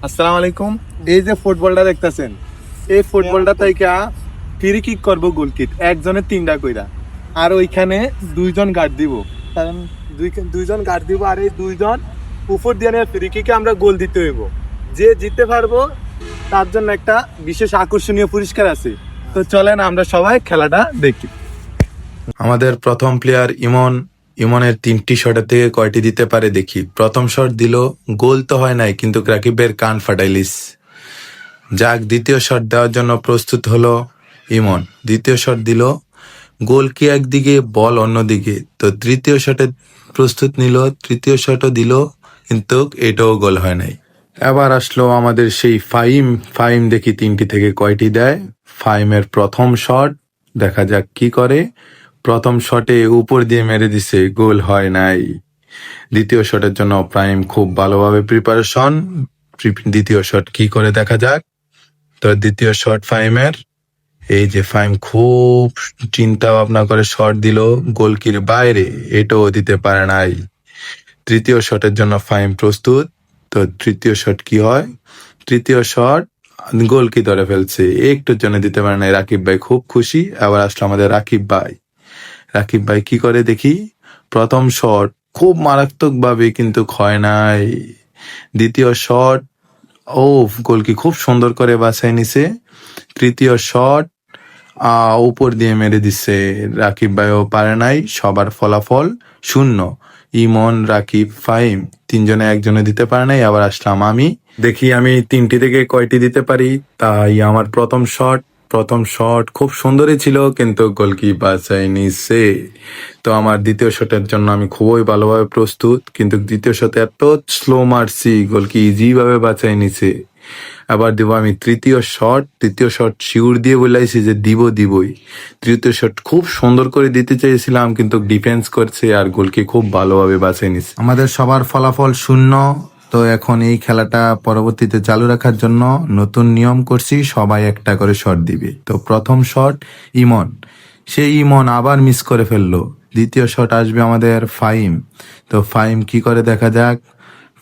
আসসালামু আলাইকুম। এই যে ফুটবলটা দেখতেছেন, এই ফুটবলটা থেকে ফ্রি কিক করবো, গোল কিক একজনের 3টা কইরা, আর ওইখানে 2জন গার্ড দিব। কারণ দুইজন গার্ড দিব, আর এই 2জন উপর দিয়ে ফ্রি কিকে আমরা গোল দিতে হইব। যে জিততে পারবো তার জন্য একটা বিশেষ আকর্ষণীয় পুরস্কার আছে। তো চলেন আমরা সবাই খেলাটা দেখি। আমাদের প্রথম প্লেয়ার ইমন। ইমনের 3টি শটের থেকে কয়টি দিতে পারে দেখি। প্রথম শট দিল, গোল তো হয় নাই, কিন্তু রাকিবের কান ফাটাইলিস। যাক, দ্বিতীয় শট দেওয়ার জন্য প্রস্তুত হলো ইমন। দ্বিতীয় শট দিল, গোল কি একদিকে, বল অন্যদিকে। তো তৃতীয় শটে প্রস্তুত নিল, তৃতীয় শটও দিল, কিন্তু এটাও গোল হয় নাই। এবার আসলো আমাদের সেই ফাইম। ফাইম দেখি 3টি থেকে কয়টি দেয়। ফাইমের প্রথম শট, দেখা যাক কি করে। প্রথম শটে উপর দিয়ে মেরে দিছে, গোল হয় নাই। দ্বিতীয় শটের জন্য প্রাইম খুব ভালোভাবে প্রিপারেশন। দ্বিতীয় শট কি করে দেখা যাক। তো দ্বিতীয় শট ফাইমের, এই যে ফাইম খুব চিন্তা ভাবনা করে শট দিল, গোলকির বাইরে, এটাও দিতে পারে নাই। তৃতীয় শটের জন্য ফাইম প্রস্তুত। তো তৃতীয় শট কি হয়। তৃতীয় শট গোলকি ধরে ফেলছে, একটুর জন্য দিতে পারে নাই। রাকিব ভাই খুব খুশি। আবার আসলো আমাদের রাকিব ভাই। রাকিব ভাই কি করে দেখি। প্রথম শট খুব মারাত্মক ভাবে কিন্তু হয় নাই। দ্বিতীয় শট, ও, গোলকি খুব সুন্দর করে বাছাই নিছে। তৃতীয় শট উপর দিয়ে মেরে দিচ্ছে, রাকিব ভাইও পারে নাই। সবার ফলাফল 0। ইমন, রাকিব, ফাহিম 3জনে একজনে দিতে পারে নাই। আবার আসলাম আমি, দেখি আমি 3টি থেকে কয়টি দিতে পারি। তাই আমার প্রথম শট খুব সুন্দরই ছিল, কিন্তু গোলকি বাঁচাই নিছে। তো আমার দ্বিতীয় শটের জন্য আমি খুবই ভালোভাবে প্রস্তুত, কিন্তু দ্বিতীয় শটে এত স্লো মারছি, গোলকি ইজি ভাবে বাঁচাই নিছে। আবার দিব আমি তৃতীয় শট। তৃতীয় শট শিউর দিয়ে বলাইছি যে দিবই। তৃতীয় শট খুব সুন্দর করে দিতে চাইছিলাম, কিন্তু ডিফেন্স করছে আর গোলকে খুব ভালোভাবে বাঁচিয়ে নিছে। আমাদের সবার ফলাফল 0। তো এখন এই খেলাটা পরবর্তীতে চালু রাখার জন্য নতুন নিয়ম করছি, সবাই একটা করে শট দিবে। তো প্রথম শট ইমন, সেই ইমন আবার মিস করে ফেললো। দ্বিতীয় শট আসবে আমাদের ফাইম। তো ফাইম কি করে দেখা যাক।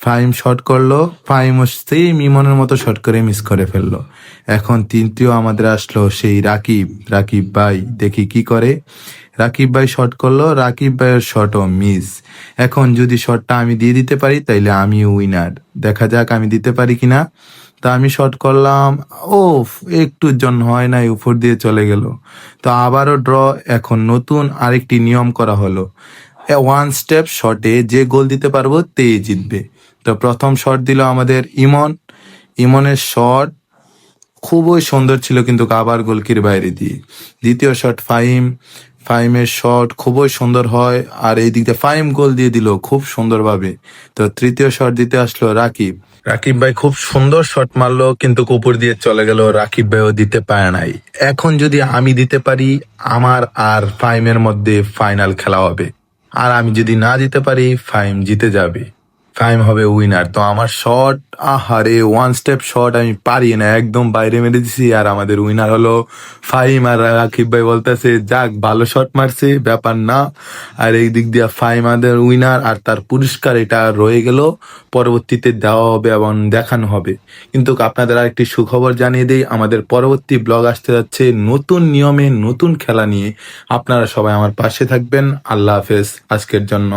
ফাইম শট করলো, ফাইমও সেম ইমনের মতো শট করে মিস করে ফেললো। এখন তৃতীয় আমাদের আসলো সেই রাকিব। রাকিব ভাই দেখি কি করে। রাকিব ভাই শট করলো, রাকিব ভাইয়ের শটও মিস। এখন যদি শটটা আমি দিয়ে দিতে পারি তাইলে আমি উইনার। দেখা যাক আমি দিতে পারি কিনা। তা আমি শট করলাম, ও, একটুর জন্য হয় নাই, উপর দিয়ে চলে গেল। তো আবারও ড্র। এখন নতুন আরেকটি নিয়ম করা হলো, 1 স্টেপ শটে যে গোল দিতে পারবো তেই জিতবে। তো প্রথম শট দিল আমাদের ইমন। ইমনের শট খুবই সুন্দর ছিল, কিন্তু আবার গোলকির বাইরে দিয়ে। দ্বিতীয় শট ফাহিম। ফাহিমের শট খুবই সুন্দর হয়, আর এই দিক দিয়ে ফাহিম গোল দিয়ে দিল খুব সুন্দরভাবে। তো তৃতীয় শট দিতে আসলো রাকিব। রাকিব ভাই খুব সুন্দর শট মারলো, কিন্তু উপর দিয়ে চলে গেল, রাকিব ভাইও দিতে পারে নাই। এখন যদি আমি দিতে পারি, আমার আর ফাহিমের মধ্যে ফাইনাল খেলা হবে। আর আমি যদি না দিতে পারি, ফাহিম জিতে যাবে, ফাহিম হবে উইনার। তো আমার শট, আহারে, 1 স্টেপ শট আমি পারি না, একদম বাইরে মেরে দিছি, আর আমাদের উইনার হলো ফাহিম। আর রাকিব ভাই বলতেছে যাক, ভালো শট মারছে, ব্যাপার না। আর এই দিক দিয়ে ফাহিম আমাদের উইনার, আর তার পুরস্কার এটা রয়ে গেল, পরবর্তীতে দেওয়া হবে এবং দেখানো হবে। কিন্তু আপনাদের আরেকটি সুখবর জানিয়ে দেই, আমাদের পরবর্তী ব্লগ আসতে যাচ্ছে নতুন নিয়মে, নতুন খেলা নিয়ে। আপনারা সবাই আমার পাশে থাকবেন। আল্লাহ হাফেজ আজকের জন্য।